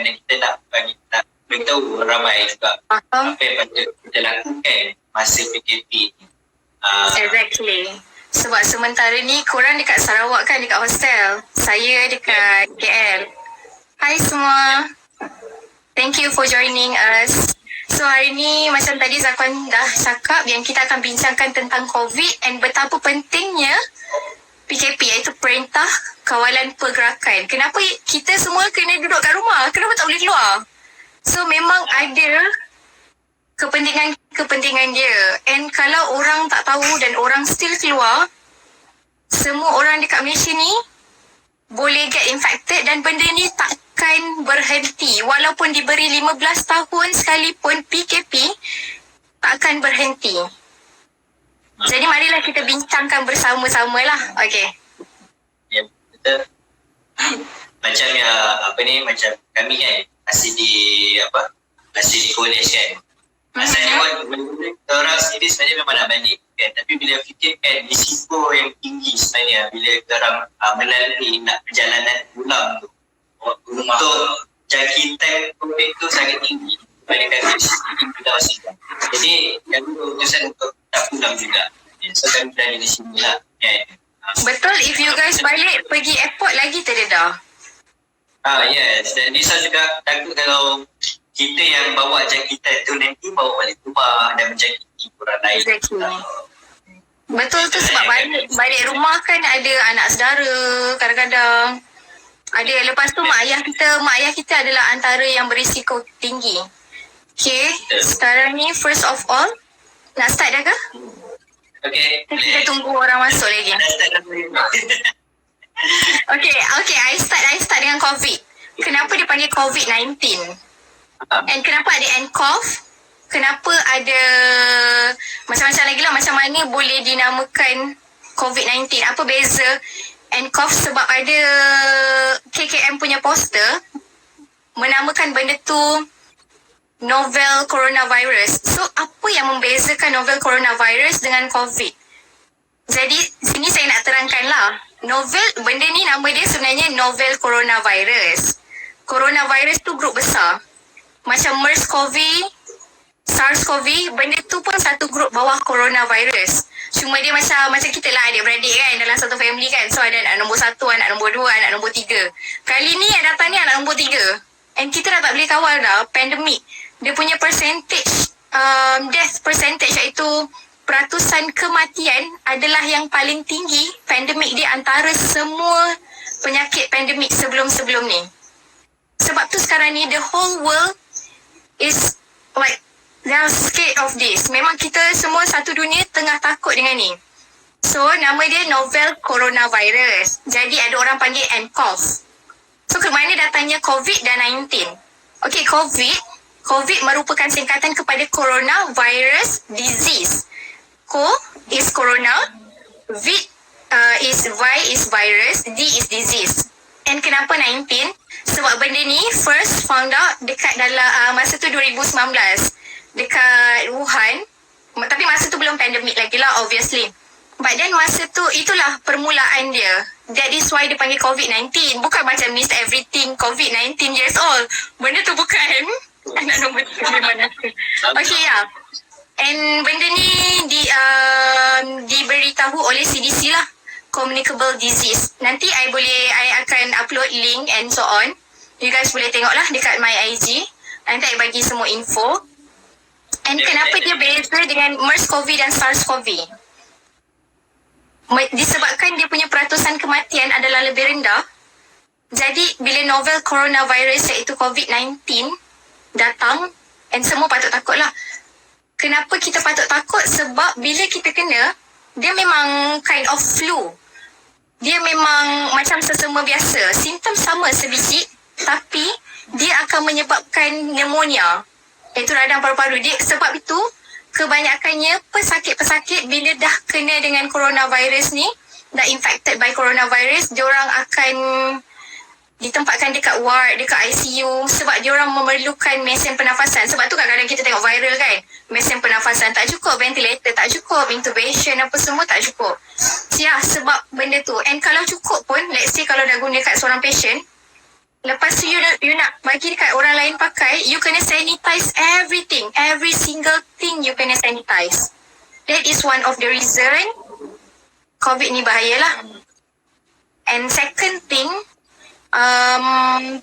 dan kita nak beritahu ramai juga apa yang patut kita lakukan masa PKP ni. Exactly. Sebab sementara ni korang dekat Sarawak kan, dekat hostel. Saya dekat KL. Hai semua. Thank you for joining us. So hari ni macam tadi Zakwan dah cakap yang kita akan bincangkan tentang COVID and betapa pentingnya PKP iaitu Perintah Kawalan Pergerakan. Kenapa kita semua kena duduk kat rumah? Kenapa tak boleh keluar? So memang ada kepentingan dia. And kalau orang tak tahu dan orang still keluar, semua orang dekat Malaysia ni boleh get infected dan benda ni takkan berhenti. Walaupun diberi 15 tahun sekalipun, PKP takkan berhenti. Jadi marilah kita bincangkan bersama-sama lah. Okay. Ya, betul. Macam macam kami kan masih di college kan. Asalnya orang sendiri sebenarnya memang nak balik kan. Tapi bila fikirkan risiko yang tinggi sebenarnya bila orang melalui nak perjalanan pulang tu untuk jangkitan COVID tu sangat tinggi dibandingkan kita masih. Jadi kami keputusan untuk tak pulang juga. So kami berada di sini lah kan. Betul, if you guys balik pergi airport lagi terdedah. Yes, dan Nisa juga takut kalau kita yang bawa jangkitan tu nanti bawa balik rumah dan menjangkiti orang lain. Exactly. Betul tu, sebab balik rumah kan ada anak saudara kadang-kadang. Ada, lepas tu mak ayah kita adalah antara yang berisiko tinggi. Okay, sekarang ni first of all, nak start dah ke? Okay. Kita tunggu orang masuk lagi. Okay, I start dengan COVID. Kenapa dia panggil COVID-19? And kenapa ada nCoV? Kenapa ada macam-macam lagi lah, macam mana boleh dinamakan COVID-19? Apa beza nCoV? Sebab ada KKM punya poster menamakan benda tu novel coronavirus. So apa yang membezakan novel coronavirus dengan COVID? Jadi sini saya nak terangkan lah. Novel, benda ni nama dia sebenarnya novel coronavirus. Coronavirus tu grup besar. Macam MERS-CoV, SARS-CoV, benda tu pun satu grup bawah coronavirus. Cuma dia macam kita lah, adik-beradik kan, dalam satu family kan. So ada anak nombor 1, anak nombor 2, anak nombor 3. Kali ni yang datang ni anak nombor 3. And kita dah tak boleh kawal dah, pandemik. Dia punya percentage, death percentage iaitu peratusan kematian adalah yang paling tinggi pandemik dia antara semua penyakit pandemik sebelum-sebelum ni. Sebab tu sekarang ni the whole world is like they are scared of this. Memang kita semua satu dunia tengah takut dengan ni. So nama dia novel coronavirus. Jadi ada orang panggil nCoV. So ke mana datangnya COVID dan 19? Okay, COVID merupakan singkatan kepada coronavirus disease. Co is corona, V is virus, D is disease. And kenapa 19? Sebab benda ni first found out dekat dalam masa tu 2019 dekat Wuhan. Tapi masa tu belum pandemik lagi lah, obviously. But then masa tu itulah permulaan dia. That is why dia panggil COVID-19. Bukan macam Miss Everything COVID-19 years old. Benda tu bukan. Anak nombor 3 mana. Okay, ya. And benda ni diberitahu oleh CDC lah, communicable disease. Nanti I akan upload link and so on. You guys boleh tengok lah dekat my IG. Nanti I bagi semua info. And kenapa dia beza dengan MERS-CoV dan SARS-CoV? Disebabkan dia punya peratusan kematian adalah lebih rendah. Jadi bila novel coronavirus iaitu COVID-19 datang, and semua patut takut lah. Kenapa kita patut takut? Sebab bila kita kena, dia memang kind of flu. Dia memang macam sesama biasa. Simptom sama sebiji, tapi dia akan menyebabkan pneumonia, iaitu radang paru-paru. Sebab itu, kebanyakannya pesakit-pesakit bila dah kena dengan coronavirus ni, dah infected by coronavirus, diorang akan ditempatkan dekat ward, dekat ICU sebab diorang memerlukan mesin pernafasan. Sebab tu kadang-kadang kita tengok viral kan, mesin pernafasan tak cukup, ventilator tak cukup, intubation apa semua tak cukup. Ya, sebab benda tu. And kalau cukup pun, let's say kalau dah guna kat seorang patient, Lepas tu you nak bagi dekat orang lain pakai, you kena sanitize everything. Every single thing you kena sanitize. That is one of the reason COVID ni bahayalah. And second thing,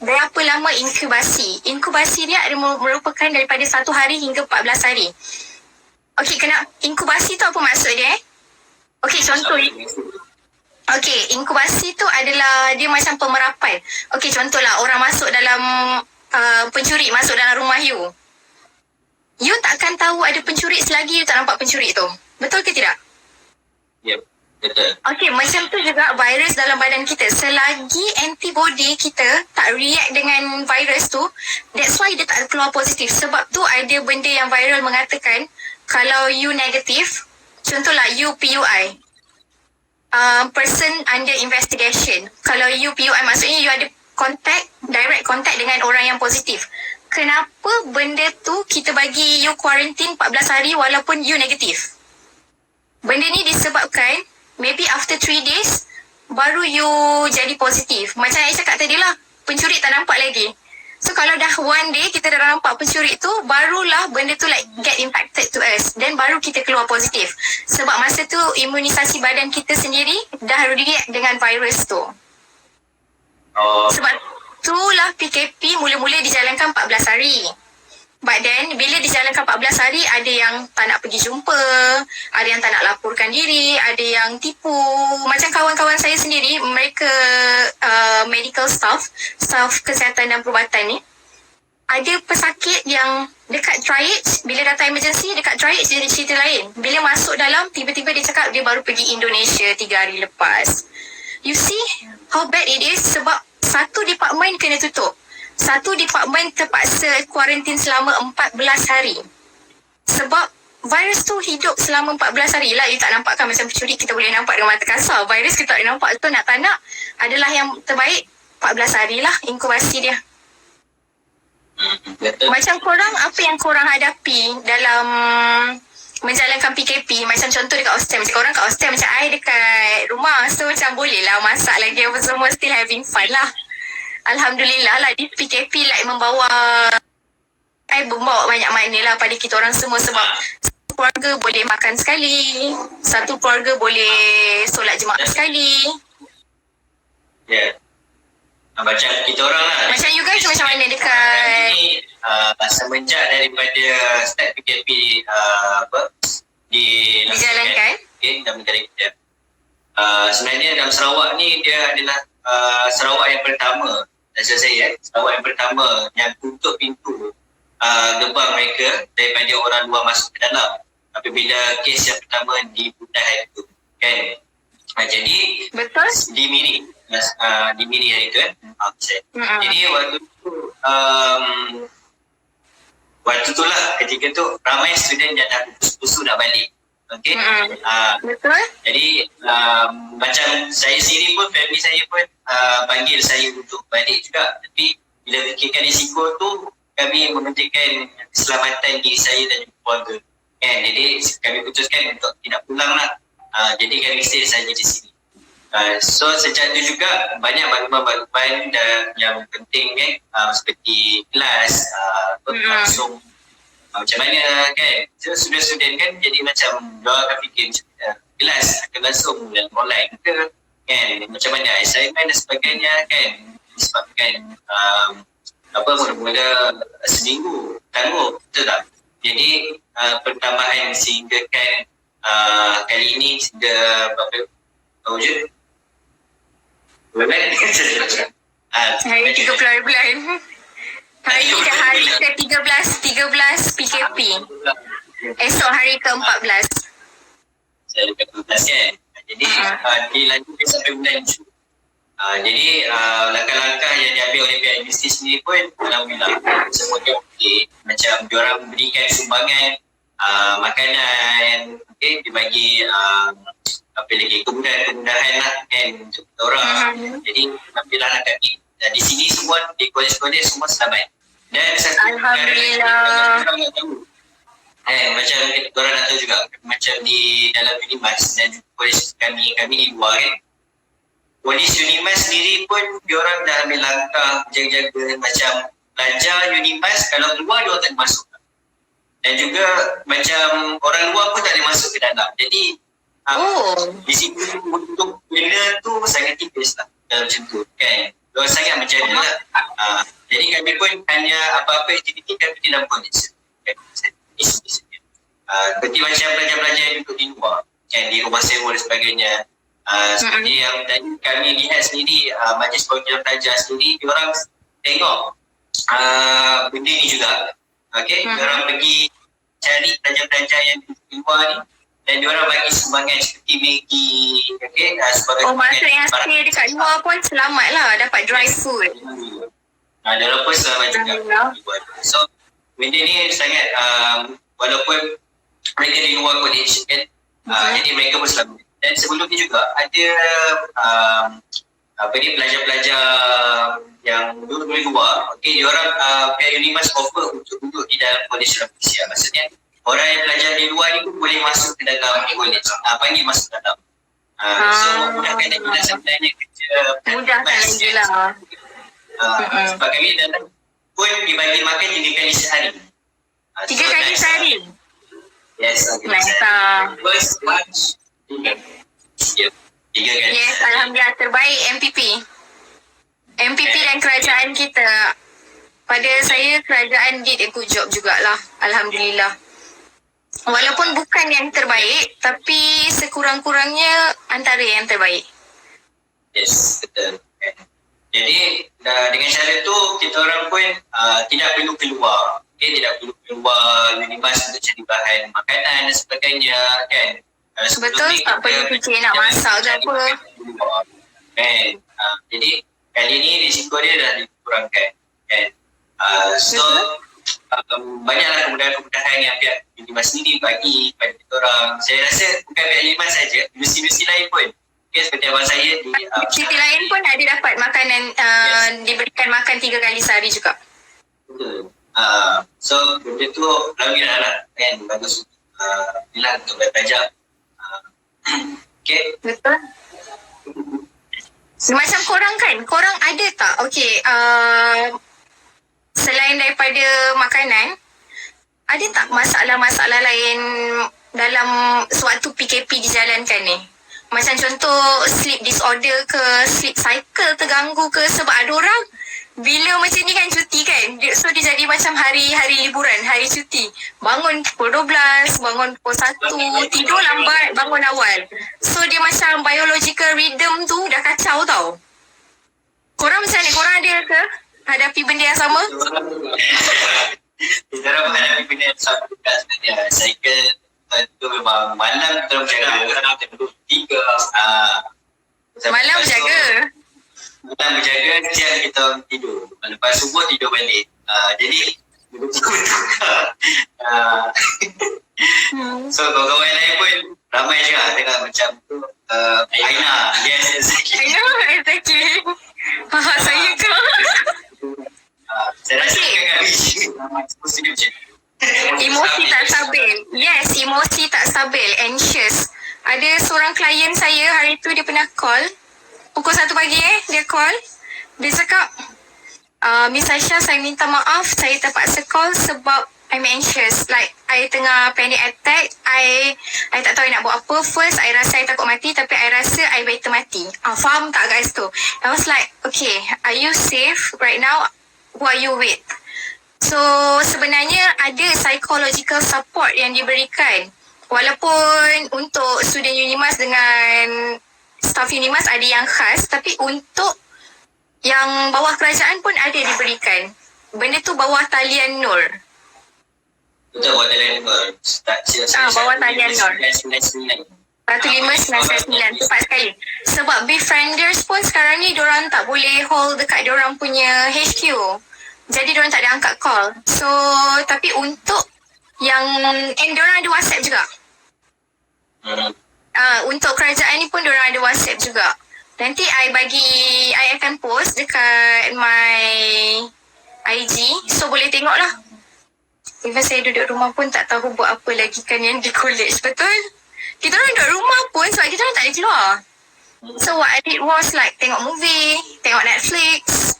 berapa lama inkubasi? Inkubasi dia ada merupakan daripada 1 hari hingga 14 hari. Okey, kena inkubasi tu apa maksud dia? Okey, contoh. Okey, inkubasi tu adalah dia macam pemerapan. Okey, contohlah orang masuk dalam pencuri masuk dalam rumah you. You takkan tahu ada pencuri selagi you tak nampak pencuri tu. Betul ke tidak? Yep, betul. Okey, macam tu juga virus dalam badan kita. Selagi antibody kita tak react dengan virus tu, that's why dia tak keluar positif. Sebab tu ada benda yang viral mengatakan kalau you negatif, contohlah you PUI, person under investigation. Kalau you PUI maksudnya you ada direct contact dengan orang yang positif. Kenapa benda tu kita bagi you quarantine 14 hari walaupun you negatif? Benda ni disebabkan maybe after 3 days baru you jadi positif. Macam saya cakap tadi lah, pencuri tak nampak lagi. So kalau dah one day kita dah nampak pencuri tu, barulah benda tu like get infected to us. Then baru kita keluar positif. Sebab masa tu imunisasi badan kita sendiri dah react dengan virus tu. Sebab itulah PKP mula-mula dijalankan 14 hari. But then bila dijalankan 14 hari, ada yang tak nak pergi jumpa, ada yang tak nak laporkan diri, ada yang tipu. Macam kawan-kawan saya sendiri, mereka medical staff kesihatan dan perubatan ni, ada pesakit yang dekat triage, bila datang emergency dekat triage dia cerita lain. Bila masuk dalam, tiba-tiba dia cakap dia baru pergi Indonesia 3 hari lepas. You see how bad it is? Sebab satu department kena tutup. Satu department terpaksa kuarantin selama 14 hari. Sebab virus tu hidup selama 14 hari lah. You tak nampak kan macam pencuri kita boleh nampak dengan mata kasar. Virus kita tak boleh nampak. Tu nak tak nak adalah yang terbaik 14 hari lah inkubasi dia. Macam korang, apa yang korang hadapi dalam menjalankan PKP? Macam contoh dekat hostel. Macam korang kat hostel macam I dekat rumah. So macam boleh lah masak lagi apa semua. Still having fun lah. Alhamdulillah lah, this PKP like membawa banyak makna lah pada kita orang semua. Sebab satu keluarga boleh makan sekali, satu keluarga boleh solat jemaah sekali. Ya, macam kita orang lah. Macam you guys macam mana dekat ini, semenjak daripada start PKP dijalankan? Okay, dalam negara kita. Sebenarnya dalam Sarawak ni dia adalah Sarawak yang pertama, Sarawak yang pertama yang tutup pintu gerbang mereka daripada orang luar masuk ke dalam apabila kes yang pertama di Budai itu kan. Jadi betul di Miri hari itu kan. Jadi waktu tu lah ketika tu ramai student yang dah putus nak balik. Okay. Betul. Jadi macam saya sendiri pun, family saya pun panggil saya untuk balik juga. Tapi bila fikirkan risiko tu, kami mementingkan keselamatan diri saya dan keluarga. Kan? Jadi kami putuskan untuk tidak pulang lah. Jadi kami stay saja di sini. So sejak tu juga banyak maklumat-maklumat yang penting kan, seperti kelas, langsung macam mana kan. So student-student kan jadi macam diorang akan fikir kelas akan langsung dalam online ke kan, macam mana assignment dan sebagainya kan. Disebabkan mula-mula seminggu tangguh, betul tak? Jadi pertambahan sehingga kan kali ini sehingga berapa tahu je bulan hari 30 bulan. Hari ni dah hari ke-13 PKP. Esok hari ke-14. Saya ke-14 kan. Jadi dilanjutkan sampai bulan Jun. Jadi langkah-langkah yang diambil oleh pihak universiti sendiri pun alhamdulillah semua dia okey. Macam diorang berikan sumbangan makanan, okey, dibagi kemudahan lah kan untuk orang. Jadi alhamdulillah lah kami di sini semua di kolej-kolej semua selamat. Dan satu alhamdulillah. Macam korang nak tahu juga, macam di dalam Unimas dan kolej kami di luar kan, polis Unimas sendiri pun diorang dah ambil langkah jaga-jaga macam pelajar Unimas kalau keluar diorang tak boleh masuk. Dan juga macam orang luar pun tak boleh masuk ke dalam. Jadi di sini untuk benda tu sangat tipis lah dalam macam tu kan. Diorang sangat menjaga lah. Jadi kami pun hanya apa-apa aktiviti kami di dalam college. Seperti macam pelajar-pelajar yang duduk di luar kan, di rumah sewa dan sebagainya. Seperti yang tadi kami lihat sendiri, majlis perwakilan pelajar sendiri, diorang tengok benda ni juga. Okay, diorang pergi cari pelajar-pelajar yang di luar ni dan diorang bagi sumbangan seperti Maggi, okay, sebagai maksud yang stay dekat luar pun selamat lah, dapat dry food. Diorang pun selamat juga. So, benda ni sangat, walaupun mereka di luar college kan, jadi mereka pun selamat. Dan sebelum ni juga ada pelajar-pelajar yang duduk di luar, okay, diorang pihak Unimas offer untuk duduk di dalam college Malaysia. Maksudnya orang yang belajar di luar ni pun boleh masuk ke dalam college, panggil masuk ke dalam. So memudahkan lagi lah sebenarnya kerja. Mudahkan lagi lah. Sebab kami dalam pun dibagi makan 3 kali sehari. 3 kali sehari? Yes. Nice. First lunch 3 kali. Yes, Alhamdulillah, terbaik MPP dan kerajaan kita. Pada saya, kerajaan did a good job jugalah. Alhamdulillah. Walaupun bukan yang terbaik, tapi sekurang-kurangnya antara yang terbaik. Yes, betul. Jadi dengan cara tu kita orang pun tidak perlu keluar. Okay, tidak perlu keluar Unimas untuk cari bahan makanan dan sebagainya kan. Betul, tak perlu fikir nak masak ke apa. Kan. Jadi kali ni risiko dia dah dikurangkan kan. So banyaklah kemudahan-kemudahan yang pihak Unimas sendiri bagi kepada kita orang. Saya rasa bukan pihak Unimas saja, universiti lain pun. Okay, seperti abang saya di universiti lain pun ada dapat makanan, diberikan makan 3 kali sehari juga. Betul. So benda tu alhamdulillah lah kan, bagus. Inilah untuk belajar. Okay. Betul. Macam korang kan, korang ada tak selain daripada makanan, ada tak masalah-masalah lain dalam sewaktu PKP dijalankan ni? Macam contoh sleep disorder ke, sleep cycle terganggu ke, sebab ada orang bila macam ni kan cuti kan, so dia jadi macam hari-hari liburan, hari cuti. Bangun pukul 12, bangun pukul 1, tidur lambat, bangun awal. So dia macam biological rhythm tu dah kacau tau. Korang macam ni, korang ada ke hadapi benda yang sama? Kita orang menghadapi benda yang sama juga sebenarnya. Cycle tu memang malam kita orang berjaga, jam 3. Malam berjaga? Malam berjaga, siang kita orang tidur. Lepas subuh tidur balik. Jadi so kawan-kawan lain pun ramai juga tengah macam tu. Aina, yes, exactly. Exactly. Saya ke? Saya rasa kami mesti macam tu. Emosi tak stabil. Yes, emosi tak stabil. Anxious. Ada seorang klien saya hari tu dia pernah call. Pukul 1 pagi dia call. Dia cakap, Miss Aisyah, saya minta maaf. Saya terpaksa call sebab I'm anxious. Like, I tengah panic attack. I tak tahu nak buat apa. First, I rasa I takut mati. Tapi I rasa I better mati. Faham tak guys tu? I was like, okay, are you safe right now? Who are you with? So sebenarnya ada psychological support yang diberikan. Walaupun untuk student Unimas dengan staff Unimas ada yang khas, tapi untuk yang bawah kerajaan pun ada diberikan. Benda tu bawah talian Nur. Betul, bawah talian Nur. Bawah talian Nur. 15999. Tepat sekali. Sebab befrienders pun sekarang ni diorang tak boleh hold dekat diorang punya HQ. Jadi diorang tak ada angkat call. So, tapi untuk yang, diorang ada WhatsApp juga. Untuk kerajaan ni pun diorang ada WhatsApp juga. Nanti I akan post dekat my IG. So, boleh tengok lah. Even saya duduk rumah pun tak tahu buat apa lagi kan yang di college. Betul? Kita orang duduk rumah pun sebab kita orang tak boleh keluar. So what I did was like tengok movie, tengok Netflix.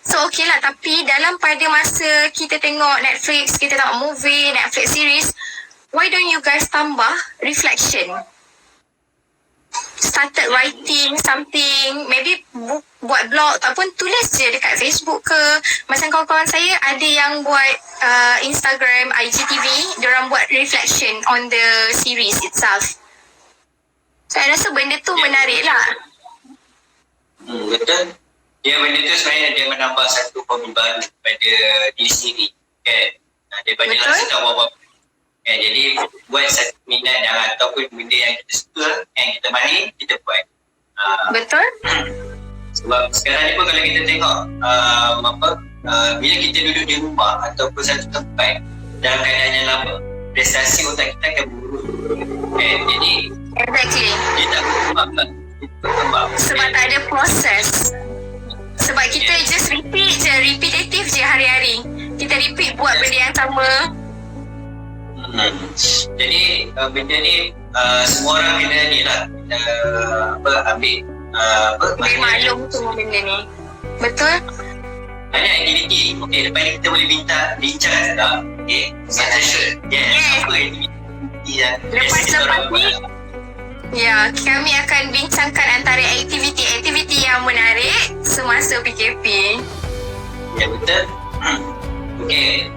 So okay lah, tapi dalam pada masa kita tengok Netflix, kita tengok movie, Netflix series, why don't you guys tambah reflection? Started writing something, maybe buat blog ataupun tulis je dekat Facebook ke. Macam kawan-kawan saya ada yang buat Instagram, IGTV, diorang buat reflection on the series itself. So I rasa benda tu menarik lah. Betul. Dia benda tu sebenarnya dia menambah satu hobi baru pada diri sendiri. Kan? Daripada Betul. lah sedang buat jadi buat satu minat ataupun benda yang kita suka, yang kita mahir, kita buat. Betul? Sebab sekarang ni pun kalau kita tengok bila kita duduk di rumah ataupun satu tempat dalam keadaan yang lama, prestasi otak kita akan buruk. Jadi Exactly. dia tak berkembang. Sebab tak ada proses. Sebab kita just repeat je, repetitive je hari-hari. Kita repeat buat benda yang sama. Jadi benda ni semua orang kena ni lah, ambil Boleh maklum semua benda ni. Betul? banyak aktiviti. Okey, lepas ni kita boleh bincang sedap. Okey, session. Yes. Apa aktiviti yang Lepas kita orang ni, buat? ya, kami akan bincangkan antara aktiviti-aktiviti yang menarik semasa PKP. Ya, betul. Okey.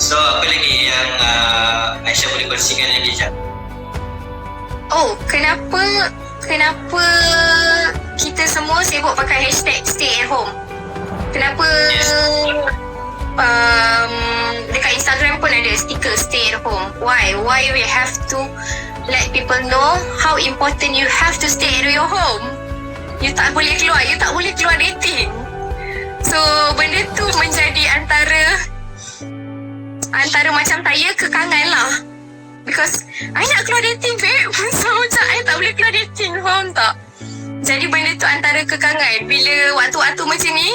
So apa lagi yang Aisyah boleh kongsikan lagi, Aisyah? Oh, kenapa kita semua sibuk pakai hashtag stay at home? Kenapa dekat Instagram pun ada stiker stay at home? Why we have to let people know how important you have to stay at your home? You tak boleh keluar dating. So benda tu menjadi antara macam saya kekangan lah. Because I nak keluar dating, babe. So macam I tak boleh keluar dating, faham tak? Jadi benda tu antara kekangan. Bila waktu-waktu macam ni,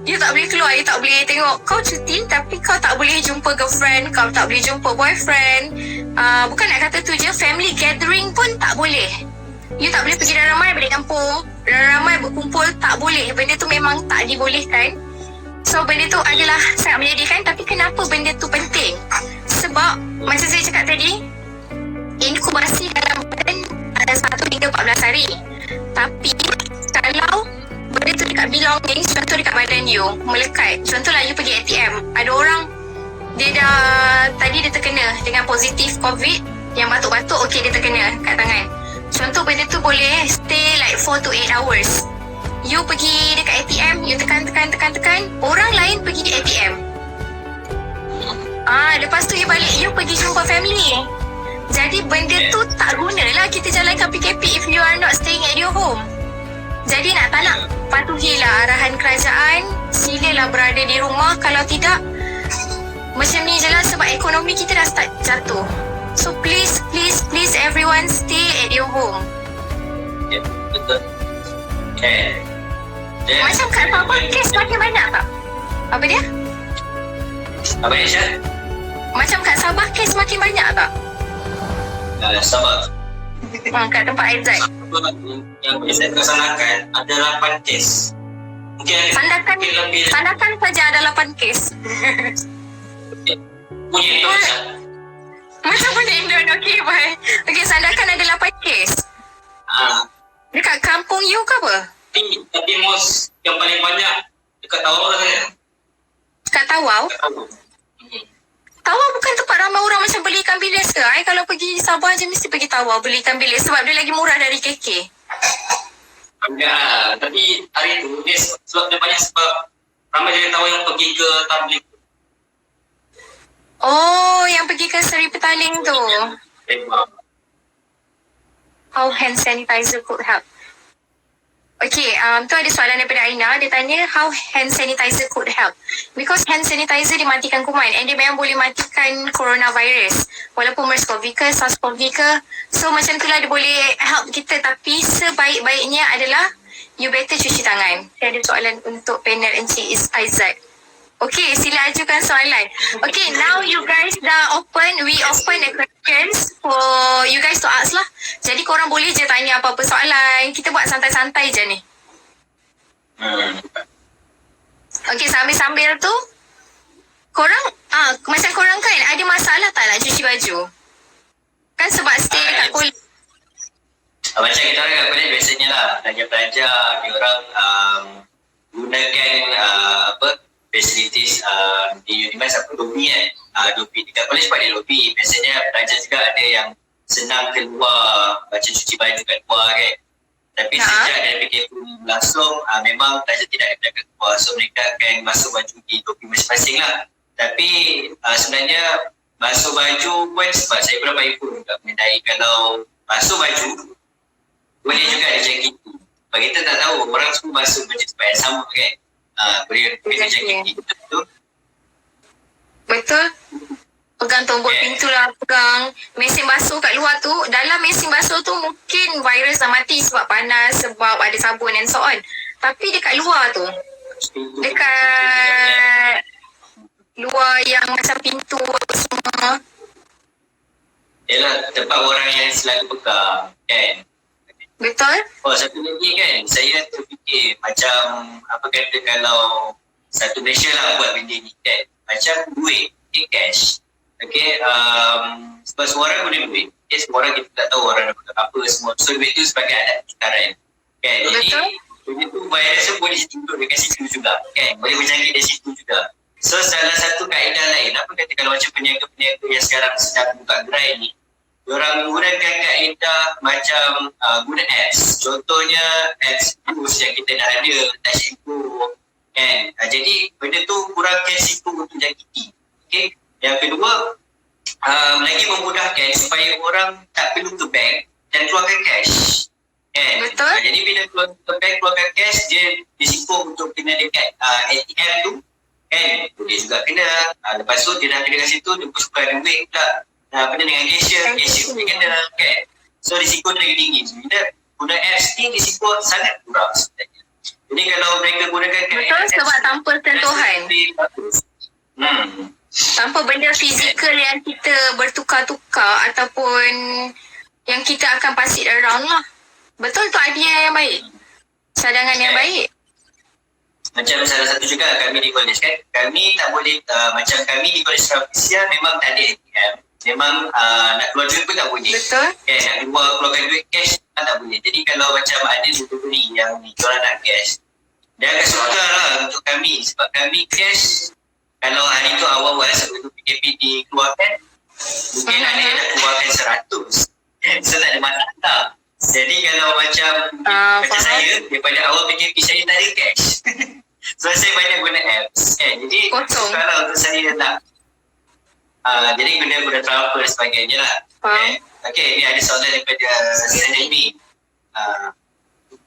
you tak boleh keluar, you tak boleh tengok. Kau cuti tapi kau tak boleh jumpa girlfriend, kau tak boleh jumpa boyfriend. Bukan nak kata tu je, family gathering pun tak boleh. You tak boleh pergi ramai balik kampung, ramai berkumpul, tak boleh. Benda tu memang tak dibolehkan. So benda tu adalah sangat menyedihkan. Tapi kenapa benda tu penting? Sebab macam saya cakap tadi, inkubasi dalam badan ada 1 hingga 14 hari. Tapi kalau benda tu dekat belongings, contoh dekat badan you melekat, contohlah you pergi ATM, ada orang tadi dia terkena dengan positif COVID, yang batuk-batuk, okey dia terkena kat tangan. Contoh benda tu boleh stay like 4 to 8 hours. You pergi dekat ATM, you tekan, orang lain pergi di ATM. Lepas tu you balik, you pergi jumpa family. Jadi benda tu tak gunalah kita jalankan PKP if you are not staying at your home. Jadi nak tak nak, patuhilah arahan kerajaan, silalah berada di rumah. Kalau tidak, macam ni je lah, sebab ekonomi kita dah start jatuh. So please everyone stay at your home. Ya, betul. Okay. Macam kat Sabah kes makin banyak tak? Apa dia? Apa dia, Aisyah? Macam kat Sabah kes makin banyak tak? Sabah. Kat tempat Aizat. Yang boleh saya kesanakan ada 8 kes. Mungkin Sandakan saja ada 8 kes. punya itu, Aisyah. Macam mana Indon? Okay, bye. Okay, Sandakan ada 8 kes. Dekat kampung you ke apa? Tapi most yang paling banyak dekat Tawau rasanya. Kat Tawau? Tawau bukan tempat ramai orang macam beli ikan bilis ke? I kalau pergi Sabah je mesti pergi Tawau beli ikan bilis sebab dia lagi murah dari KK. Enggak, tapi hari tu dia sebab dia banyak sebab ramai dari Tawau yang pergi ke tablik. Oh, yang pergi ke Seri Petaling tu. How hand sanitizer could help? Okay, tu ada soalan daripada Aina. Dia tanya how hand sanitizer could help. Because hand sanitizer dia matikan kuman and dia memang boleh matikan coronavirus. Walaupun MERS-CoV ke, SARS-CoV ke. So macam tu lah dia boleh help kita. Tapi sebaik-baiknya adalah you better cuci tangan. Saya ada soalan untuk panel Encik Aizat. Okay, sila ajukan soalan. Okay, now you guys dah open. We open the questions for you guys to ask lah. Jadi korang boleh je tanya apa-apa soalan. Kita buat santai-santai je ni. Okay, sambil-sambil tu korang, macam korang kan ada masalah tak nak cuci baju? Kan sebab stay dekat kulit. Macam kita orang kat kulit biasanya lah, pelajar-pelajar, diorang gunakan facilities di Unimas apa lobby kan. Lobby dekat kolej pun ada lobby. Biasanya pelajar juga ada yang senang keluar macam cuci baju kat luar kan. Tapi sejak dari PKP langsung memang pelajar tidak ada keluar. So mereka akan basuh baju di lobby masing-masing lah. Tapi sebenarnya basuh baju pun sebab saya pernah bagi pun juga mengenai kalau basuh baju boleh juga dijangkiti. Sebab kita tak tahu orang semua basuh baju tempat yang sama kan. Boleh dijangkiti. Betul? Pegang tombol pintu lah, pegang mesin basuh kat luar tu. Dalam mesin basuh tu mungkin virus dah mati sebab panas, sebab ada sabun and so on. Tapi dekat luar tu, dekat luar yang macam pintu semua. Yalah, tempat orang yang selalu pegang kan. Betul? Oh, satu lagi kan, saya terfikir macam apa kata kalau satu Malaysia lah buat benda ni kan. Macam duit, cash. Okay, sebab semua orang guna duit. Okay, semua orang kita tak tahu orang nak pegang apa semua. So duit tu sebagai alat tukaran. Kan, jadi duit tu virus tu boleh timbul dekat situ juga. Kan, boleh berjangkit dari situ juga. So salah satu kaedah lain, apa kata kalau macam peniaga-peniaga yang sekarang sedang buka gerai ni, diorang menggunakan kaedah macam guna apps. Contohnya apps Boost yang kita dah ada, Touch and Go kan. Jadi benda tu kurangkan risiko untuk jangkiti. Okay. Yang kedua, lagi memudahkan supaya orang tak perlu ke bank dan keluarkan cash. Kan? Betul. Jadi bila ke bank keluarkan cash, dia risiko untuk kena dekat ATM tu kan, boleh juga kena. Lepas tu dia dah kena kat situ, dia pun suka ada duit pula. Benda dengan cashier pun kena kan. So risiko tu lagi tinggi. Bila guna apps ni risiko sangat kurang sebenarnya. Jadi kalau mereka gunakan betul, sebab tanpa sentuhan. Tanpa benda fizikal yang kita bertukar-tukar ataupun yang kita akan pass it around lah. Betul tu idea yang baik. Cadangan yang baik. Macam salah satu juga kami di kolej kan, kami tak boleh macam kami di kolej Trafisia memang tak ada ATM. Memang nak keluar duit pun tak boleh. Betul. Okay, nak keluarkan duit cash pun tak boleh. Jadi kalau macam ada delivery yang ni, korang nak cash, dia akan sukar lah untuk kami. Sebab kami cash, kalau hari tu awal-awal sebelum PKP dikeluarkan, mungkin ada yang nak keluarkan 100. So tak ada masalah. Jadi kalau macam saya, daripada awal PKP saya tak ada cash. So saya banyak guna apps kan. Jadi kalau untuk saya nak jadi guna transfer dan sebagainya lah. Okay, ni ada soalan daripada Sanemi.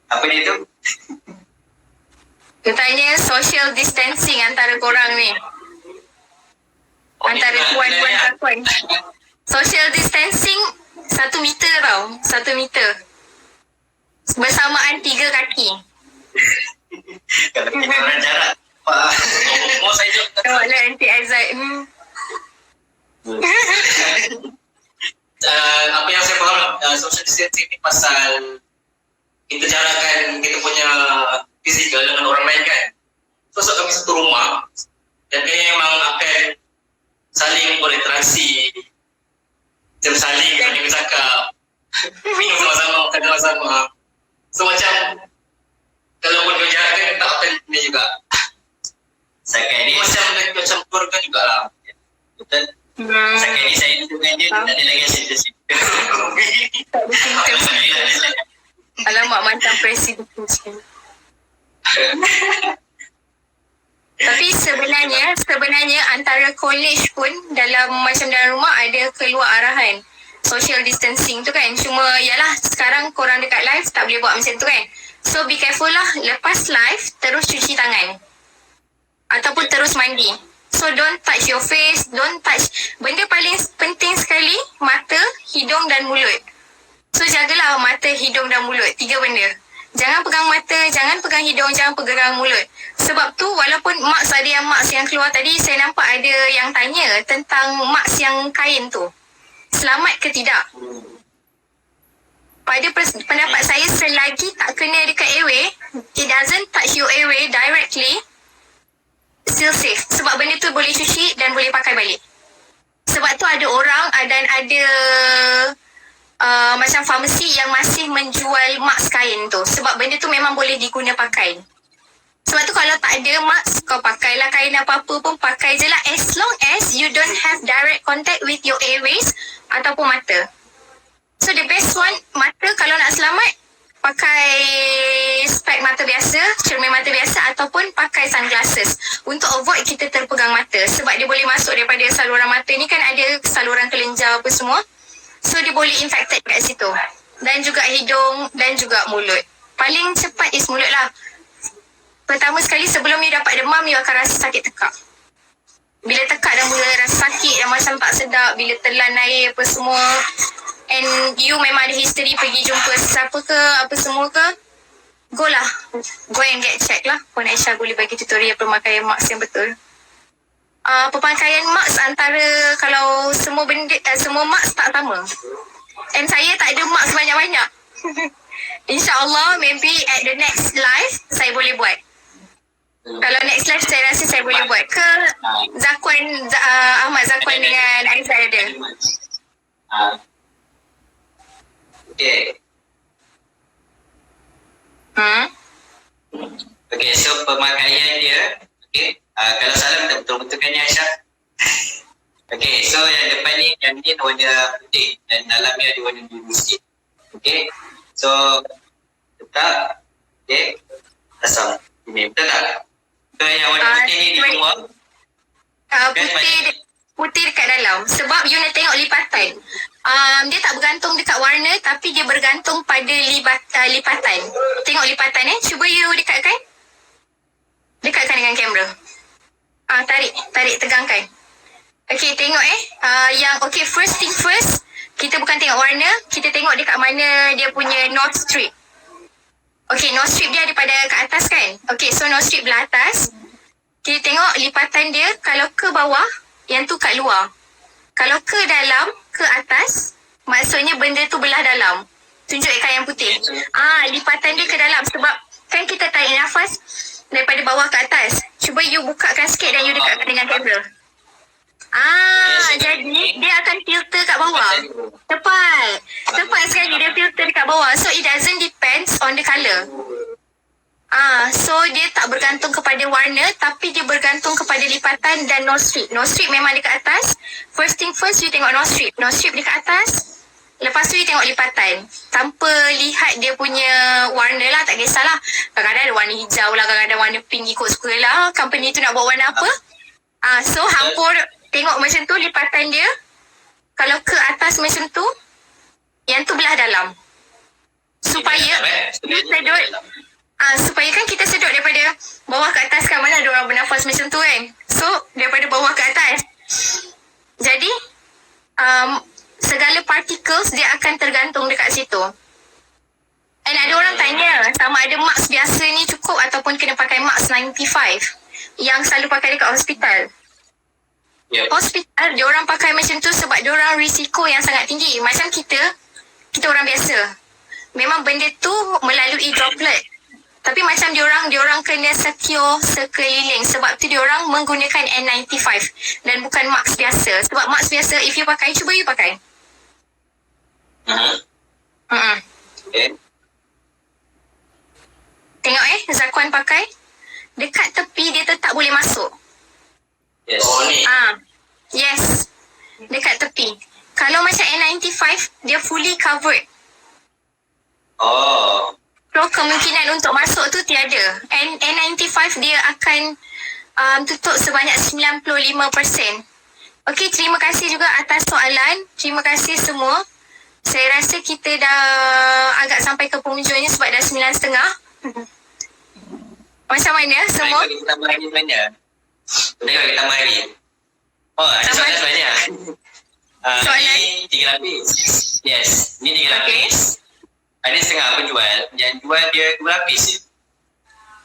Apa dia tu? Dia tanya social distancing antara korang ni. Antara tuan-tuan kakun. Social distancing 1 meter tau. 1 meter. Bersamaan 3 kaki. Kalau kita orang jarak. Mau saya jawab. Tengok lah anti-azad. Apa yang saya faham social distancing ni pasal kita jarakkan kita punya fizikal dengan orang lain kan. So kami satu rumah dan kami memang akan saling berinteraksi, macam saling kami bercakap, minum sama-sama, makan sama-sama. So macam kalau pun kau jarakkan tak akan ni juga. Sekarang ni macam keluarga jugalah. Betul. Sekarang ni saya dengan dia tak ada lagi asyik. Alamak, mantan presiden. Tapi sebenarnya antara college pun dalam rumah ada keluar arahan social distancing tu kan. Cuma yalah sekarang korang dekat live tak boleh buat macam tu kan. So be careful lah, lepas live terus cuci tangan ataupun terus mandi. So don't touch your face, don't touch. Benda paling penting sekali, mata, hidung dan mulut. So jagalah mata, hidung dan mulut. 3 benda. Jangan pegang mata, jangan pegang hidung, jangan pegang mulut. Sebab tu walaupun marks ada yang marks yang keluar tadi, saya nampak ada yang tanya tentang marks yang kain tu. Selamat ke tidak? Pada pendapat saya, selagi tak kena dekat airway, it doesn't touch your airway directly, still safe. Sebab benda tu boleh cuci dan boleh pakai balik. Sebab tu ada orang dan ada macam farmasi yang masih menjual mask kain tu. Sebab benda tu memang boleh diguna pakai. Sebab tu kalau tak ada mask, kau pakailah kain apa-apa pun, pakai je lah. As long as you don't have direct contact with your airways ataupun mata. So the best one, mata kalau nak selamat, pakai spek mata biasa, cermin mata biasa ataupun pakai sunglasses untuk avoid kita terpegang mata. Sebab dia boleh masuk daripada saluran mata ni, kan ada saluran kelenjar apa semua. So dia boleh infected kat situ. Dan juga hidung dan juga mulut. Paling cepat is mulut lah. Pertama sekali sebelum you dapat demam, you akan rasa sakit tekak. Bila tekak dah mula rasa sakit dan macam tak sedap, bila telan air apa semua, and you memang ada history pergi jumpa sesiapa ke apa semua ke, go lah, go and get check lah. Puan Aisyah boleh bagi tutorial pemakaian mask yang betul. Pemakaian mask antara, kalau semua benda, semua mask tak sama. And saya tak ada mask banyak-banyak. InsyaAllah maybe at the next live saya boleh buat. Kalau next live saya rasa saya boleh buat. Ke Zakwan, Ahmad Zakwan dengan Aizat ada? Okay. Okay, so pemakaian dia, okay. Kalau salah minta betul-betulkan ni Aisyah. Okay, so yang depan ni, yang ni warna putih dan dalamnya ada warna biru sikit. Okay, so letak, okay, pasang ini, betul tak? So yang warna putih ni di luar. Putih dekat dalam. Sebab you nak tengok lipatan. Dia tak bergantung dekat warna, tapi dia bergantung pada lipatan. Tengok lipatan Cuba you dekatkan. Dekatkan dengan kamera. Tarik, tegangkan. Okay, tengok yang first thing first, kita bukan tengok warna, kita tengok dekat mana dia punya north strip. Okay, north strip dia ada pada kat atas kan? Okay, so north strip belah atas. Kita tengok lipatan dia, kalau ke bawah, yang tu kat luar. Kalau ke dalam, ke atas, maksudnya benda tu belah dalam. Tunjuk ikan yang putih. Lipatan dia ke dalam. Sebab kan kita tarik nafas daripada bawah ke atas. Cuba you bukakan sikit dan you dekatkan dengan kamera. Jadi dia akan filter kat bawah. Tepat sekali, dia filter dekat bawah. So it doesn't depends on the colour. So dia tak bergantung kepada warna, tapi dia bergantung kepada lipatan dan nose strip. Nose strip memang dekat atas. First thing first, you tengok nose strip. Nose strip dekat atas. Lepas tu you tengok lipatan. Tanpa lihat dia punya warna lah, tak kisahlah. Kadang-kadang ada warna hijau lah, kadang-kadang warna pink, ikut suka lah. Company tu nak buat warna apa. So hampur, tengok macam tu lipatan dia. Kalau ke atas macam tu, yang tu belah dalam. Supaya you sedut. Supaya kan kita sedut daripada bawah ke atas kan, mana ada orang bernafas macam tu kan. So daripada bawah ke atas. Jadi segala particles dia akan tergantung dekat situ. And ada orang tanya sama ada mask biasa ni cukup ataupun kena pakai mask 95 yang selalu pakai dekat hospital. Hospital dia orang pakai macam tu sebab dia orang risiko yang sangat tinggi. Macam kita orang biasa, memang benda tu melalui droplet. Tapi macam diorang kena secure sekeliling. Sebab tu diorang menggunakan N95 dan bukan mask biasa. Sebab mask biasa, if you pakai, cuba you pakai. Okay. Tengok Zakwan pakai. Dekat tepi dia tetap boleh masuk. Yes. Yes. Dekat tepi. Kalau macam N95, dia fully covered. So kemungkinan untuk masuk tu tiada. And N95 dia akan tutup sebanyak 95%. Okey, terima kasih juga atas soalan. Terima kasih semua. Saya rasa kita dah agak sampai ke penghujungnya sebab dah 9.30. Macam mana semua? Kita tambah lagi sebenarnya. Kita tambah lagi. Ada soalan sebenarnya. Soalan? Ni 3 lapis. Yes, ni 3 lapis. ada setengah penjual yang jual dia 2 lapis je.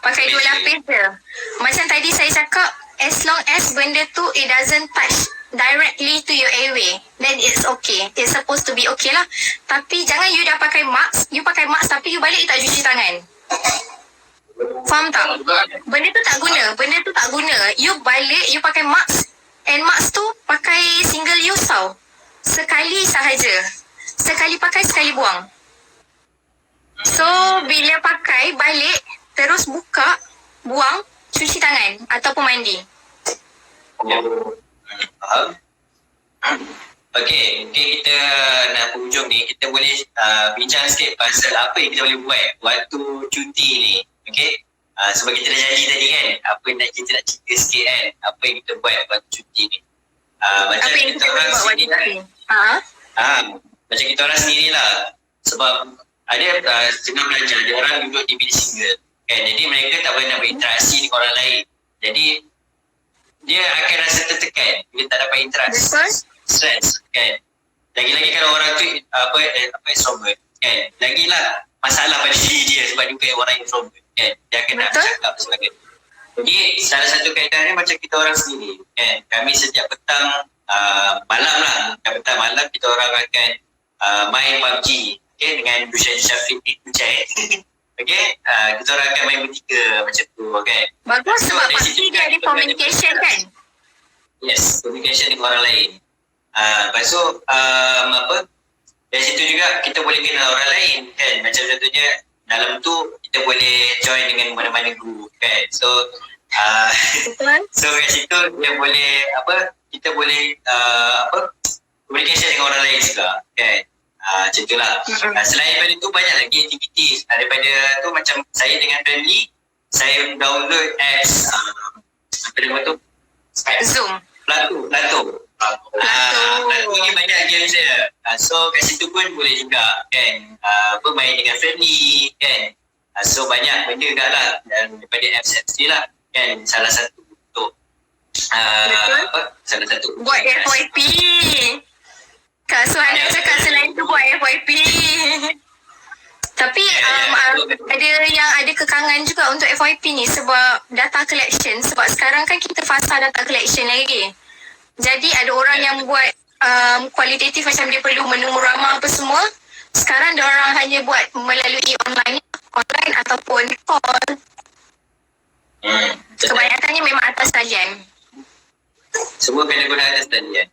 Pakai 2 lapis je. Macam tadi saya cakap, as long as benda tu it doesn't touch directly to your airway, then it's okay. It's supposed to be okay lah. Tapi jangan you dah pakai mask, you pakai mask tapi you balik you tak cuci tangan. Faham tak? Benda tu tak guna. You balik, you pakai mask. And mask tu pakai single use tau. Sekali sahaja. Sekali pakai, sekali buang. So, bila pakai, balik, terus buka, buang, cuci tangan ataupun mandi. Faham? Okey, kita nak penghujung ni, kita boleh bincang sikit pasal apa yang kita boleh buat waktu cuti ni. Okey? Sebab kita dah janji tadi kan, apa yang kita nak cerita sikit kan, apa yang kita buat waktu cuti ni. Macam Apa yang kita kita orang buat sini waktu kan. cuti? Macam kita orang sendiri lah. Sebab ada tengah belajar, dia orang duduk di bilik single. Kan? Jadi mereka tak boleh nak berinteraksi dengan orang lain. Jadi dia akan rasa tertekan bila tak dapat interaksi. Betul. Stress kan. Lagi-lagi kalau orang tu introvert kan. Lagilah masalah pada diri dia sebab dia bukan orang introvert kan. Dia akan nak Betul. cakap sebagainya. Jadi salah satu kaedah ni macam kita orang sendiri kan. Kami setiap petang malam lah. Petang malam kita orang akan main PUBG okay, dengan Dushan Syafiq Kucai. Okay, kita orang akan main bertiga macam tu kan. Bagus So, sebab dari pasti situ dia ada kita communication kan. Yes, communication dengan orang lain. Lepas tu, dari situ juga kita boleh kenal orang lain kan. Macam contohnya, dalam tu kita boleh join dengan mana-mana group kan. So, Betul. so kat situ dia boleh, kita boleh, communication dengan orang lain juga kan. Macam tu lah. Selain daripada tu, banyak lagi aktiviti. Daripada tu, macam saya dengan family, saya download apps, apa nama tu? Zoom. Plato ni banyak games dia. So kat situ pun boleh juga kan bermain dengan family kan. So banyak benda dah lah dan daripada apps ni lah kan. Salah satu untuk salah satu Buat FYP. Kak Suhana cakap selain tu buat FYP. Tapi ada yang ada kekangan juga untuk FYP ni sebab data collection. Sebab sekarang kan kita fasa data collection lagi. Jadi ada orang yang buat kualitatif macam dia perlu menunggu ramah apa semua. Sekarang dia orang hanya buat melalui online ataupun call. Kebanyakannya memang atas talian. Semua kena guna atas talian.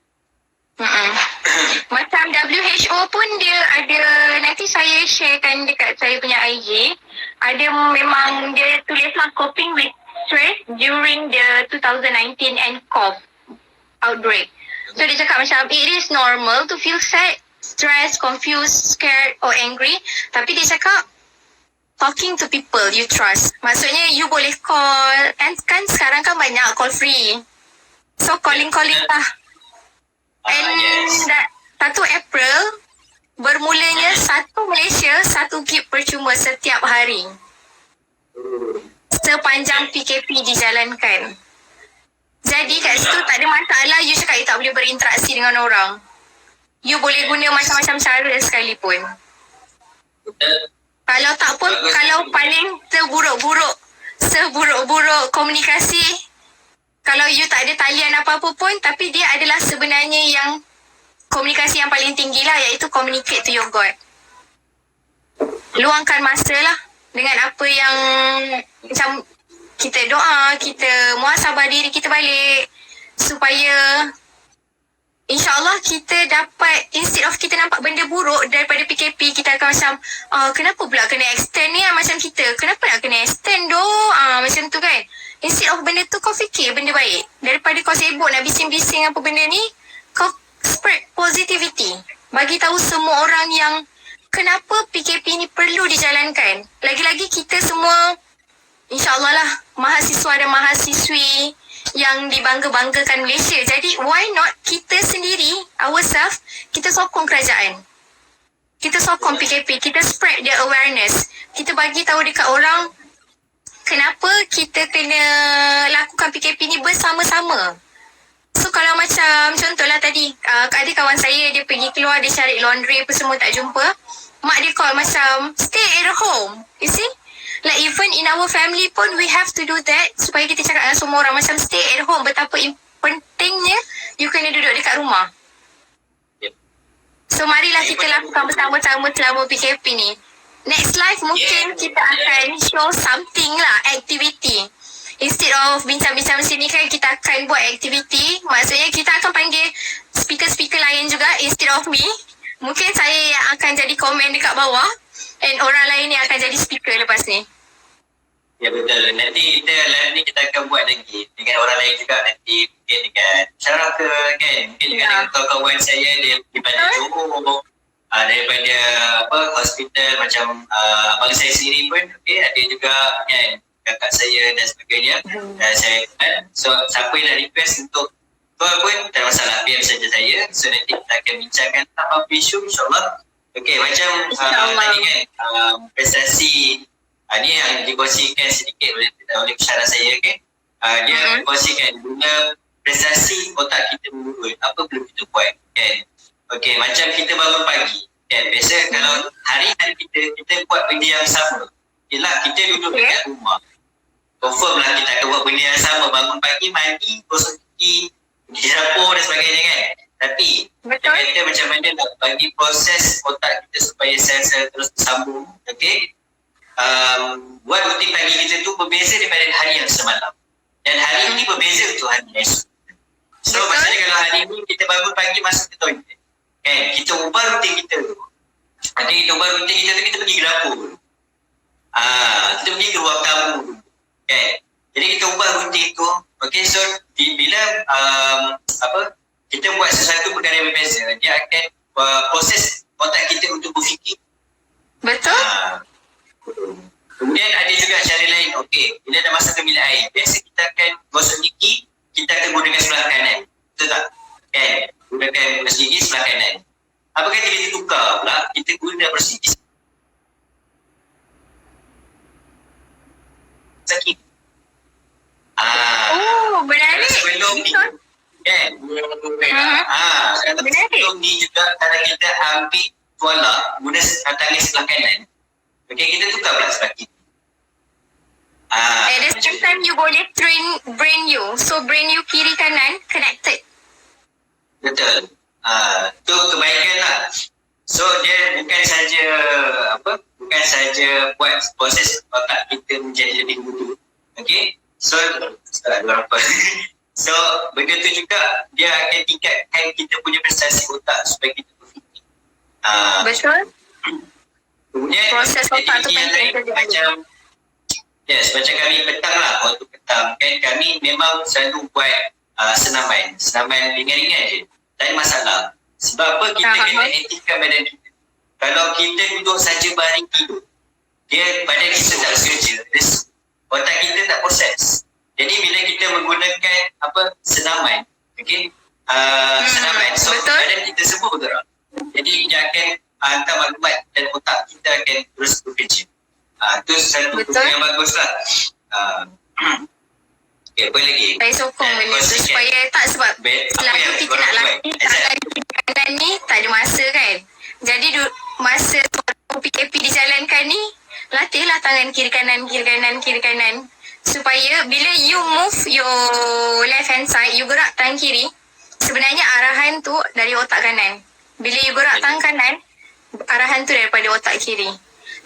Macam WHO pun dia ada, nanti saya sharekan dekat saya punya IG. Ada memang dia tulislah coping with stress during the 2019 nCoV outbreak. So dia cakap macam it is normal to feel sad, stressed, confused, scared or angry. Tapi dia cakap talking to people you trust. Maksudnya you boleh call, kan sekarang kan banyak call free. So calling lah. And Yes. 1 April bermulanya 1 Malaysia 1 gig percuma setiap hari. Sepanjang PKP dijalankan. Jadi kat situ tak ada masalah you cakap you tak boleh berinteraksi dengan orang. You boleh guna macam-macam cara sekalipun. Kalau tak pun, kalau paling seburuk-buruk komunikasi, kalau you tak ada talian apa-apa pun, tapi dia adalah sebenarnya yang komunikasi yang paling tinggi lah, iaitu communicate to your God. Luangkan masa lah dengan apa yang macam kita doa, kita muhasabah diri kita balik supaya InsyaAllah kita dapat, instead of kita nampak benda buruk daripada PKP, kita akan macam, kenapa pula kena extend ni macam kita? Kenapa nak kena extend doh? Macam tu kan. Instead of benda tu, kau fikir benda baik. Daripada kau sibuk nak bising-bising apa benda ni, kau spread positivity. Bagi tahu semua orang yang kenapa PKP ni perlu dijalankan. Lagi-lagi kita semua, InsyaAllah lah, mahasiswa dan mahasiswi yang dibangga-banggakan Malaysia. Jadi why not kita sendiri, ourselves, kita sokong kerajaan. Kita sokong PKP, kita spread the awareness. Kita bagi tahu dekat orang kenapa kita kena lakukan PKP ni bersama-sama. So kalau macam contohlah tadi, ada kawan saya dia pergi keluar, dia cari laundry apa semua tak jumpa. mak dia call macam stay at home. You see? Like even in our family pun we have to do that supaya kita cakap dengan semua orang macam stay at home. Betapa pentingnya you kena duduk dekat rumah. Yep. So marilah kita lakukan bersama-sama selama PKP ni. Next live mungkin kita akan show something lah, activity. Instead of bincang-bincang sini kan, kita akan buat aktiviti. Maksudnya kita akan panggil speaker-speaker lain juga instead of me. Mungkin saya yang akan jadi komen dekat bawah and orang lain yang akan jadi speaker lepas ni. Ya betul. Nanti kita live ni kita akan buat lagi dengan orang lain juga. Nanti mungkin dengan Syarah ke kan. Mungkin dengan kawan-kawan saya daripada Johor. Daripada hospital macam abang saya sendiri pun ada juga kan. Kakak saya dan sebagainya. Dan saya so siapa yang nak request untuk tuan pun tak ada masalah, PM saja saya. So nanti kita akan bincangkan tentang apa isu, insyaAllah. Okey, macam tadi kan prestasi ni yang dikongsikan sedikit oleh Syarah saya kan. Dia kongsikan guna prestasi otak kita menurun, apa perlu kita buat kan. Okey, macam kita bangun pagi kan. Biasa kalau hari-hari kita buat benda yang sama. Yelah, kita duduk dekat rumah. Confirm lah kita akan buat benda yang sama. Bangun pagi, mandi, gosok gigi, pergi dapur dan sebagainya kan. Tapi kita macam mana nak bagi proses otak kita supaya sel-sel terus bersambung. Okay. Buat rutin pagi kita tu berbeza daripada hari yang semalam. Dan hari ini berbeza untuk hari esok. So maksudnya kalau hari ini kita bangun pagi masuk ke toilet kan, kita ubah rutin kita tu. Nanti kita ubah rutin kita tu, kita pergi ke dapur. Kita pergi ke ruang tamu. Okay. Jadi kita ubah rutin tu. Okay, so bila kita buat sesuatu perkara yang berbeza, dia akan proses otak kita untuk berfikir. Betul. Kemudian ada juga cara lain. Okay, bila dah masuk ke bilik air, biasa kita akan gosok gigi, kita akan gunakan sebelah kanan. Betul tak? Kan? Gunakan gosok gigi sebelah kanan. Apa kata kita tukar pula, kita guna gosok gigi sakit. Menarik. Sebelum ni kan? Sebelum ni juga kalau kita ambil tuala guna tangan sebelah kanan, okay, kita tukar pula sebelah kiri. At the same time you boleh train brain you. So brain you kiri kanan connected. Betul. Tu kebaikan lah. So dia bukan saja buat proses otak kita menjadi lebih mudah. Okay. So so benda tu juga dia akan tingkatkan kita punya prestasi otak supaya kita berfikir. Betul. Kemudian Proses otak tu yang lain macam macam kami petang lah, waktu petang kan kami memang selalu buat senaman ringan-ringan je. Tak ada masalah. Sebab apa, kita kena aktifkan badan kita. Kalau kita duduk saja baring tidur, badan kita tak bekerja, otak kita tak proses. Jadi bila kita menggunakan senaman, okay, senaman, so badan kita semua bergerak. Jadi dia akan hantar maklumat dan otak kita akan terus bekerja. Itu satu benda yang bagus lah. Okay, apa lagi? Saya sokong benda tu supaya tak, sebab selalu kita nak latih tangan kiri kanan ni tak ada masa kan. Jadi masa PKP dijalankan ni, latihlah tangan kiri kanan supaya bila you move your left hand side, you gerak tangan kiri, sebenarnya arahan tu dari otak kanan. Bila you gerak tangan kanan, arahan tu daripada otak kiri.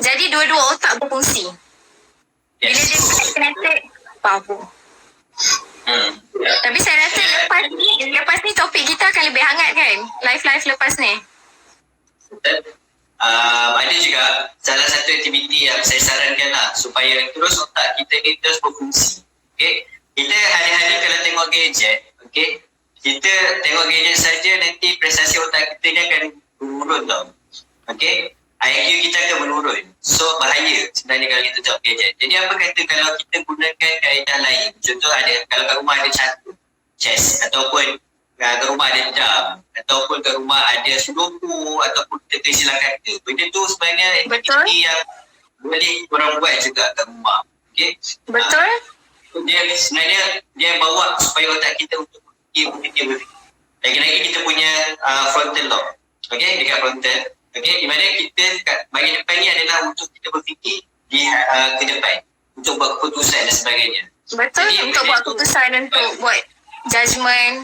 Jadi dua-dua otak berfungsi. Bila dia connected, powerful. Tapi saya rasa lepas ni topik kita akan lebih hangat kan, live lepas ni. Ada juga salah satu aktiviti yang saya sarankan lah supaya terus otak kita ni terus berfungsi. Okay, kita hari-hari kalau tengok gadget, okay, kita tengok gadget saja nanti prestasi otak kita ni akan menurun tau. Okay, IQ kita akan menurun. So bahaya sebenarnya kalau kita tengok gadget. Jadi apa kata kalau kita gunakan kaedah lain. Contoh kalau kat rumah ada catur, chess, ataupun kat rumah ada dam, ataupun kat rumah ada sudoku, ataupun kita silang kata. Benda tu sebenarnya aktiviti yang boleh korang buat juga kat rumah. Okay? Betul. Dia sebenarnya dia bawa supaya otak kita untuk berfikir. Lagi-lagi kita punya frontal lobe. Okay, dekat frontal. Okay, di mana kita bagi depan ni adalah untuk kita berfikir ke depan, untuk buat keputusan dan sebagainya. Betul. Jadi, Untuk buat benda tu- keputusan, untuk buat judgement.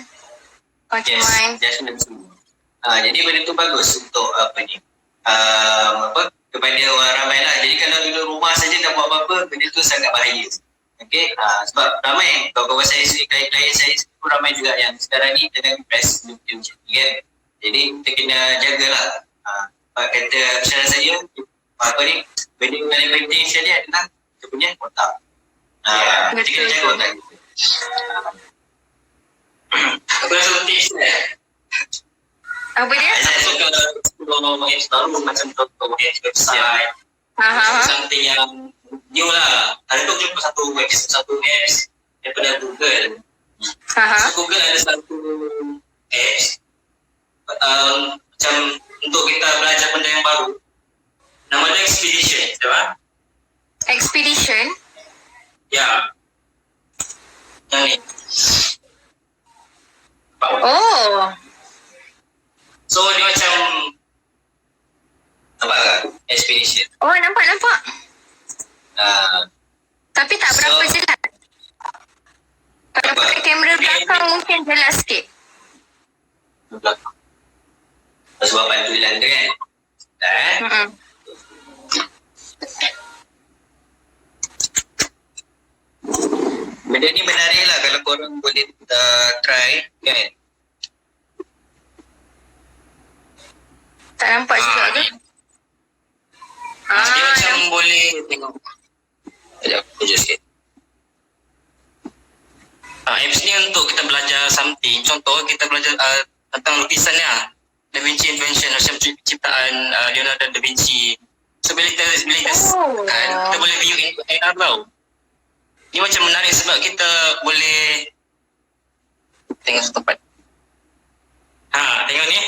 Okay, Yes, Mai. judgement semua. Jadi benda tu bagus untuk kepada orang ramai lah. Jadi kalau duduk rumah saja tak buat apa-apa, benda tu sangat bahaya. Okay, sebab ramai kawan-kawan saya sendiri, klien saya sendiri pun ramai juga yang sekarang ni tengah depress macam ni kan. Jadi kita kena jagalah. Kata saran saya, benda yang paling penting sekali adalah kita punya otak. Kita kena jaga otak kita. Aku rasa tips Apa dia? saya suka explore apps baru macam contoh website. Something yang new lah. Hari tu jumpa satu apps daripada Google. So, Google ada satu apps macam untuk kita belajar benda yang baru. Nama dia Expedition, betul tak? Expedition. Ya. Yang ni. Oh. So dia macam Nampak tak? Expedition. Oh, nampak. Ah, Tapi tak berapa So- jelas. Kalau Apa? pakai kamera belakang mungkin jelas sikit. belakang. Sebab bantu hilang dia kan? Mm-mm. Benda ni menarik lah kalau korang boleh try kan. Tak nampak juga ke? dia macam nampak. boleh tengok. Sekejap, kerja sikit. Apps ni untuk kita belajar something. Contoh kita belajar tentang lukisan ya. Da Vinci Invention macam ciptaan Leonardo da Vinci. So bila kita kita boleh view in AR tau. Ni macam menarik sebab kita boleh tengok satu tempat. Tengok ni.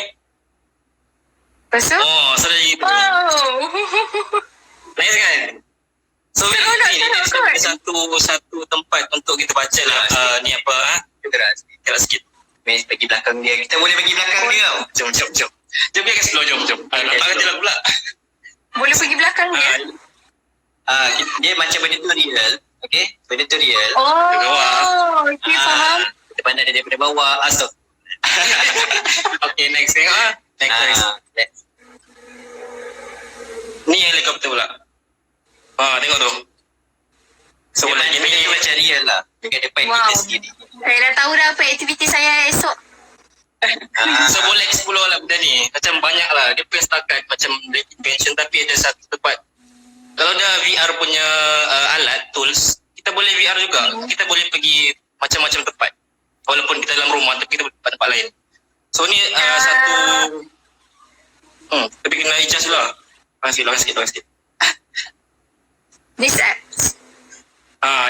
Lepas tu? Oh, so dari itu. Oh. Nice kan? So Seronok, ini dia seronok. satu tempat untuk kita baca lah ni apa gerak sikit. Main bagi belakang dia. Kita boleh bagi belakang dia tau. Jom. Jom dia explore jom. Nampak dia lah pula. Boleh pergi belakang dia? Dia macam benda tu real. Okay? Benda tu real. Oh, okay, faham. Kita pandang dia daripada bawah. So, Okay, next tengok Next. Ni helikopter pula. Tengok tu. So, dia lagi benda ni tu macam real lah. Dengan depan Wow. kita sendiri. Saya dah tahu dah apa aktiviti saya esok. So boleh explore lah benda ni. Macam banyak lah. Dia punya setakat macam invention tapi ada satu tempat. Kalau dah VR punya alat, tools, kita boleh VR juga. Kita boleh pergi macam-macam tempat. Walaupun kita dalam rumah tapi kita boleh tempat-tempat lain. So ni satu tapi kena adjust lah. Longgar sikit. This app.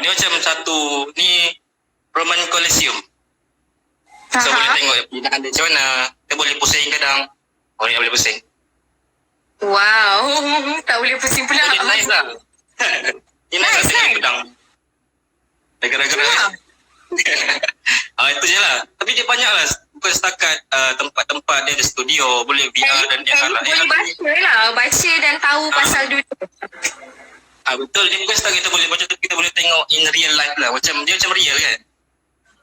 Ni macam satu, ni Roman Colosseum. So boleh tengok binaan dia macam mana. Kita boleh pusing kadang. Orang yang boleh pusing. Wow. Tak boleh pusing pula. Dia nice lah. Dia nice lah Nice, tengok kan? pedang. Gara-gara. Itu je lah. Tapi dia banyak lah. Bukan setakat tempat-tempat dia ada studio. Boleh VR dan dia And lah. boleh baca lah. Baca dan tahu pasal dunia. Betul. Dia bukan setakat kita boleh baca tapi kita boleh tengok in real life lah. Macam dia macam real kan.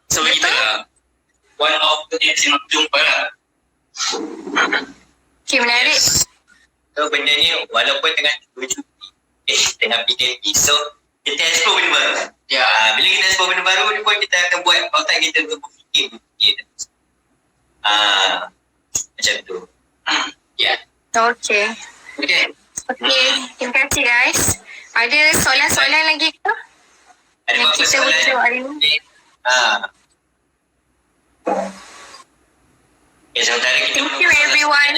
So Betul. kita lah. One of the apps yang aku jumpa lah. Okay, menarik. So benda ni walaupun tengah tengah PKP, so kita explore benda baru. Bila kita explore benda baru ni pun kita akan buat otak kita untuk berfikir. Macam tu. Okay. Okay. Okay, terima kasih guys. Ada soalan-soalan lagi ke? Ada Yang apa-apa kita soalan? boleh jawab hari ni? Okay. Okay, sementara kita Thank you everyone.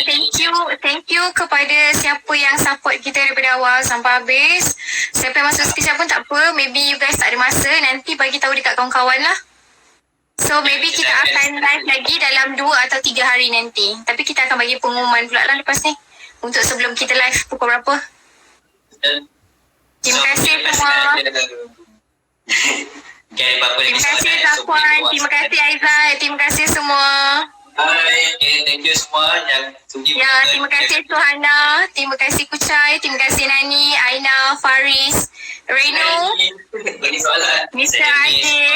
Thank you kepada siapa yang support kita daripada awal sampai habis. Siapa yang masuk sekejap pun tak apa. Maybe you guys tak ada masa. Nanti bagi tahu dekat kawan-kawan lah. So maybe kita akan live lagi dalam 2 atau 3 hari nanti. Tapi kita akan bagi pengumuman pula lah lepas ni. Untuk sebelum kita live pukul berapa. Terima kasih semua. Okay, apa-apa lagi Terima kasih soalan, so Zafuan. boleh Terima kasih Aizat. Terima kasih semua. Bye. Okay. Okay, thank you semua yang sudi Ya, terima kasih Suhana, terima kasih Kucai, terima kasih Nani, Aina, Faris, Reno, Lagi soalan. Mr. Adi,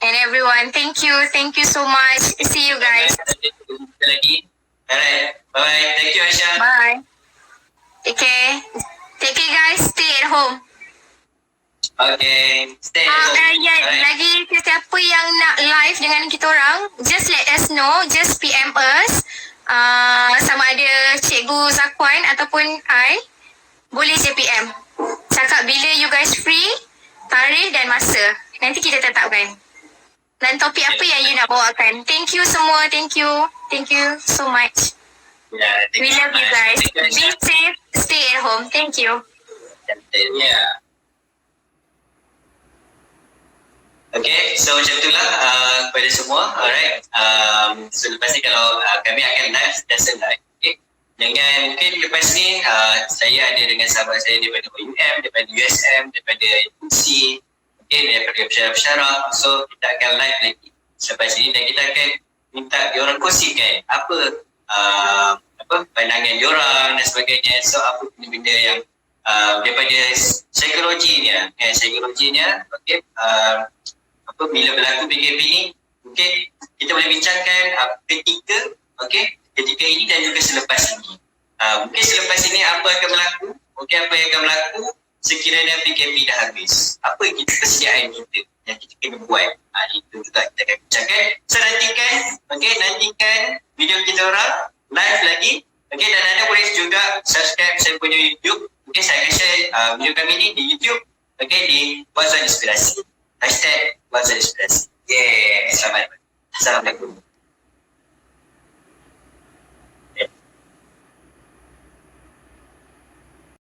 and everyone. Thank you so much. See you guys. Kita lagi. Alright, bye. Thank you Aisyah. Bye. Take care guys. Stay at home. Okay, stay at home. Ya, Alright. lagi sesiapa yang nak live dengan kita orang, just let us know, just PM us. Sama ada Cikgu Zakwan ataupun I, boleh je PM. Cakap bila you guys free, tarikh dan masa. Nanti kita tetapkan. Dan topik apa yang you nak bawakan. Thank you semua. Thank you so much. Yeah, thank We you love so you much. guys. Thank you, Be Aisyah. safe. Stay at home. Thank you. Yeah. Okay, so macam itulah kepada semua. Alright. So lepas ni kalau kami akan live, sentiasa live. Okay. Dengan mungkin lepas ni saya ada dengan sahabat saya daripada OUM, daripada USM, daripada UC, okay, daripada pensyarah-pensyarah. So kita akan live lagi selepas ini dan kita akan minta diorang kongsikan apa pandangan diorang dan sebagainya. So apa benda-benda yang daripada psikologinya, okay, apa bila berlaku PKP ni, okay, kita boleh bincangkan ketika ini dan juga selepas ini. Mungkin selepas ini apa akan berlaku, okay, apa yang akan berlaku sekiranya PKP dah habis. Apa persediaan kita yang kita kena buat. Itu juga kita akan bincangkan. So nantikan video kita orang live lagi. Okay, dan anda boleh juga subscribe saya punya YouTube. Okay, saya akan share video kami ni di YouTube. Okay, di Wazan Inspirasi. #Wazan Inspirasi. Yeah, selamat. Assalamualaikum.